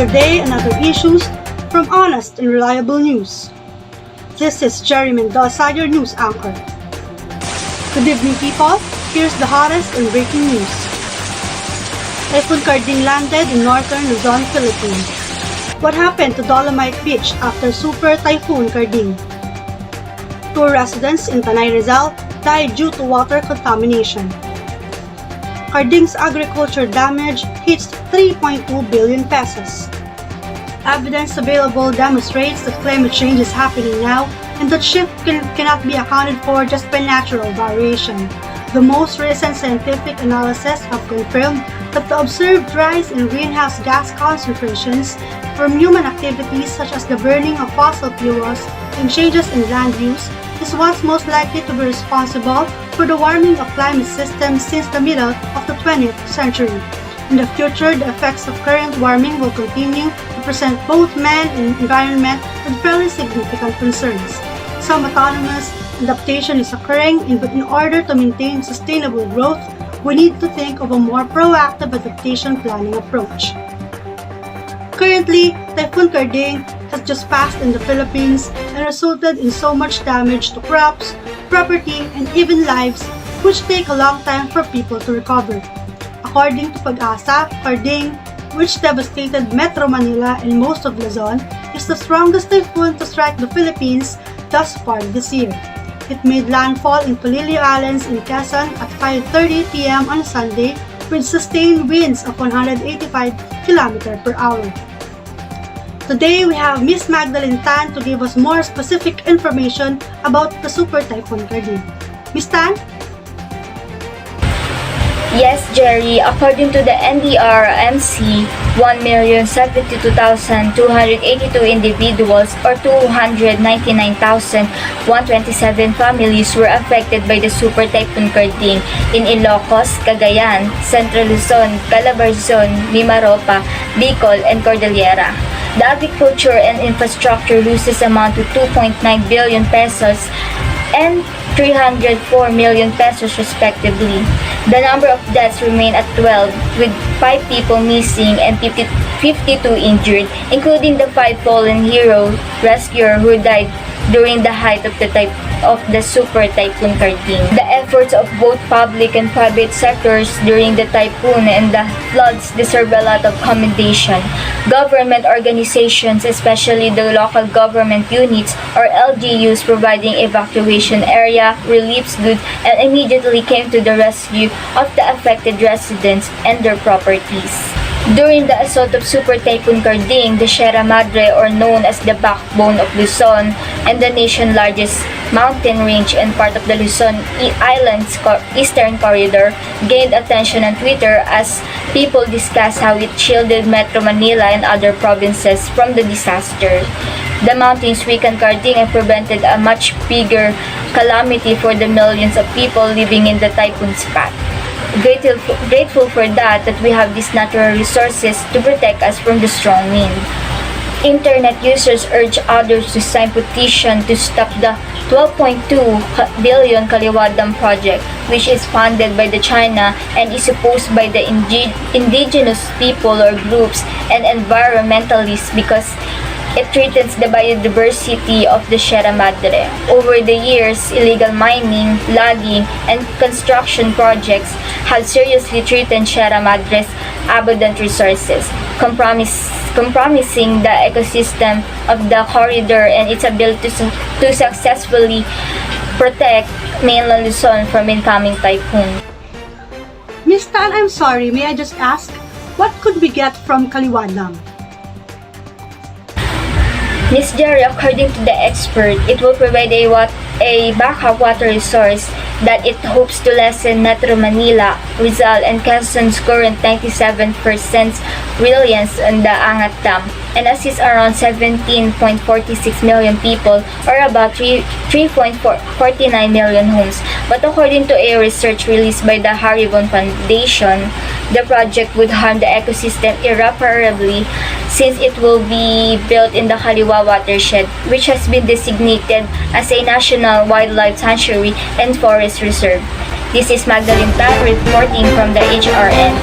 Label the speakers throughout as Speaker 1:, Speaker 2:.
Speaker 1: Another day, another issues from honest and reliable news. This is Jerry Mendoza, your news anchor. Good evening, people. Here's the hottest and breaking news. Typhoon Karding landed in northern Luzon, Philippines. What happened to Dolomite Beach after Super Typhoon Karding? Two residents in Tanay Rizal died due to water contamination. Karding's agriculture damage hits 3.2 billion pesos. Evidence available demonstrates that climate change is happening now and that shift cannot be accounted for just by natural variation. The most recent scientific analysis have confirmed that the observed rise in greenhouse gas concentrations from human activities such as the burning of fossil fuels and changes in land use is what's most likely to be responsible for the warming of climate systems since the middle of the 20th century. In the future, the effects of current warming will continue to present both man and environment with fairly significant concerns. Some autonomous adaptation is occurring, but in order to maintain sustainable growth, we need to think of a more proactive adaptation planning approach. Currently, Typhoon Karding has just passed in the Philippines and resulted in so much damage to crops, property, and even lives, which take a long time for people to recover. According to Pag-asa, Karding, which devastated Metro Manila and most of Luzon, is the strongest typhoon to strike the Philippines thus far this year. It made landfall in Palilio Islands in Quezon at 5:30 p.m. on Sunday with sustained winds of 185 km per hour. Today, we have Miss Magdalene Tan to give us more specific information about the Super Typhoon Karding. Miss Tan?
Speaker 2: Yes, Jerry. According to the NDRMC, 1,072,282 individuals or 299,127 families were affected by the Super Typhoon Karding in Ilocos, Cagayan, Central Luzon, Calabarzon, Mimaropa, Bicol, and Cordillera. The agriculture and infrastructure losses amount to 2.9 billion pesos and 304 million pesos respectively. The number of deaths remain at 12, with 5 people missing and 52 injured, including the 5 fallen hero rescuer who died during the height of the Super Typhoon Karding. The efforts of both public and private sectors during the typhoon and the floods deserve a lot of commendation. Government organizations, especially the local government units or LGUs, providing evacuation area, relief goods, and immediately came to the rescue of the affected residents and their properties. During the assault of Super Typhoon Karding, the Sierra Madre, or known as the backbone of Luzon and the nation's largest mountain range and part of the Luzon Islands Eastern Corridor, gained attention on Twitter as people discussed how it shielded Metro Manila and other provinces from the disaster. The mountains weakened Karding and prevented a much bigger calamity for the millions of people living in the typhoon's path. Grateful for that we have these natural resources to protect us from the strong wind. Internet users urge others to sign petition to stop the 12.2 billion Kaliwa Dam project, which is funded by the China and is opposed by the indigenous people or groups and environmentalists because it threatens the biodiversity of the Sierra Madre. Over the years, illegal mining, logging, and construction projects have seriously threatened Sierra Madre's abundant resources, compromising the ecosystem of the corridor and its ability to successfully protect mainland Luzon from incoming typhoon.
Speaker 1: Miss Tan, I'm sorry, may I just ask, what could we get from Kaliwa Dam?
Speaker 2: Ms. Jerry, according to the expert, it will provide a backup water resource that it hopes to lessen Metro Manila, Rizal, and Quezon's current 97% reliance on the Angat Dam and assist around 17.46 million people or about 3.49 million homes. But according to a research released by the Haribon Foundation, the project would harm the ecosystem irreparably since it will be built in the Kaliwa watershed, which has been designated as a national wildlife sanctuary and forest reserve. This is Magdalene Tan reporting from the HRN.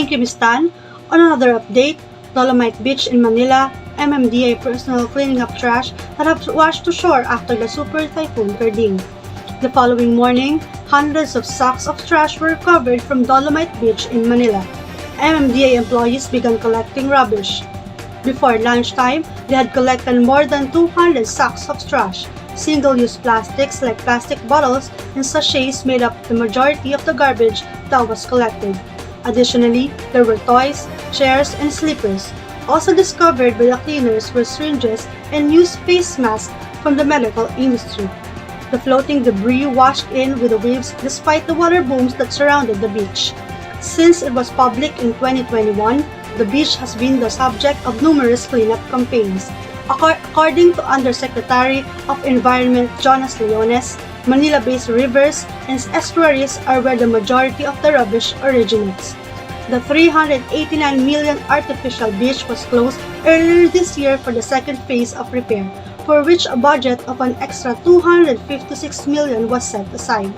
Speaker 1: Thank you, Ms. Tan. On another update, Dolomite Beach in Manila, MMDA personnel cleaning up trash that have washed to shore after the Super Typhoon Karding. The following morning, hundreds of sacks of trash were recovered from Dolomite Beach in Manila. MMDA employees began collecting rubbish. Before lunchtime, they had collected more than 200 sacks of trash. Single-use plastics like plastic bottles and sachets made up the majority of the garbage that was collected. Additionally, there were toys, chairs, and slippers. Also discovered by the cleaners were syringes and used face masks from the medical industry. The floating debris washed in with the waves despite the water booms that surrounded the beach. Since it was public in 2021, the beach has been the subject of numerous cleanup campaigns. According to Undersecretary of Environment Jonas Leones, Manila-based rivers and estuaries are where the majority of the rubbish originates. The 389 million artificial beach was closed earlier this year for the second phase of repair, for which a budget of an extra 256 million was set aside.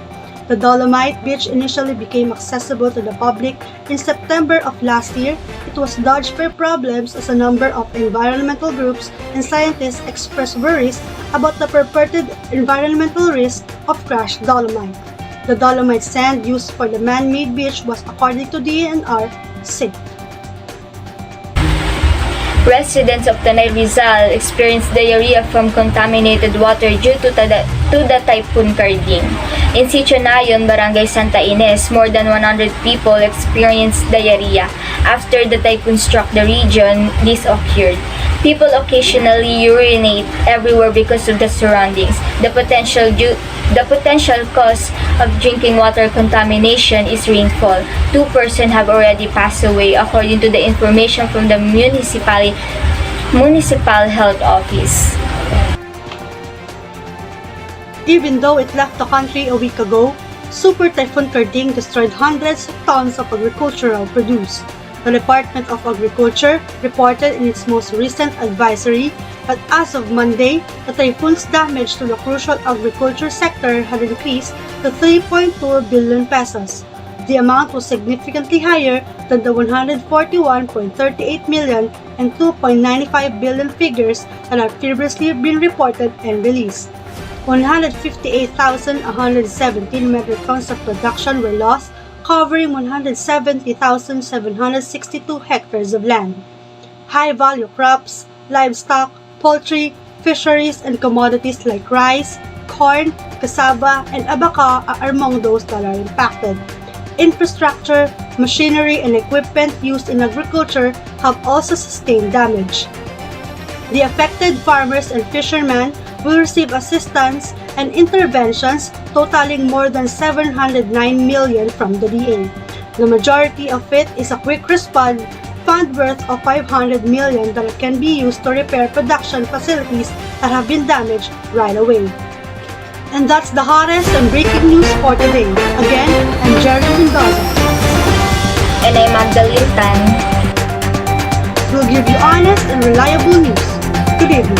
Speaker 1: The Dolomite Beach initially became accessible to the public in September of last year. It was dodged by problems as a number of environmental groups and scientists expressed worries about the purported environmental risk of crushed dolomite. The dolomite sand used for the man-made beach was, according to DNR, safe.
Speaker 2: Residents of Tanay Rizal experienced diarrhea from contaminated water due to the Typhoon Karding. In Sichonayon, Barangay Santa Ines, more than 100 people experienced diarrhea. After the typhoon struck the region, this occurred. People occasionally urinate everywhere because of the surroundings. The potential cause of drinking water contamination is rainfall. 2 persons have already passed away, according to the information from the Municipal Health Office.
Speaker 1: Even though it left the country a week ago, Super Typhoon Karding destroyed hundreds of tons of agricultural produce. The Department of Agriculture reported in its most recent advisory that as of Monday, the typhoon's damage to the crucial agriculture sector had increased to 3.2 billion pesos. The amount was significantly higher than the 141.38 million and 2.95 billion figures that had previously been reported and released. 158,117 metric tons of production were lost, covering 170,762 hectares of land. High-value crops, livestock, poultry, fisheries, and commodities like rice, corn, cassava, and abaca are among those that are impacted. Infrastructure, machinery, and equipment used in agriculture have also sustained damage. The affected farmers and fishermen will receive assistance and interventions totaling more than 709 million from the DA. The majority of it is a quick response fund worth of 500 million that can be used to repair production facilities that have been damaged right away. And that's the hottest and breaking news for today. Again, I'm Jerry Mendoza.
Speaker 2: And I'm Magdalene Tan.
Speaker 1: We'll give you honest and reliable news. Good evening.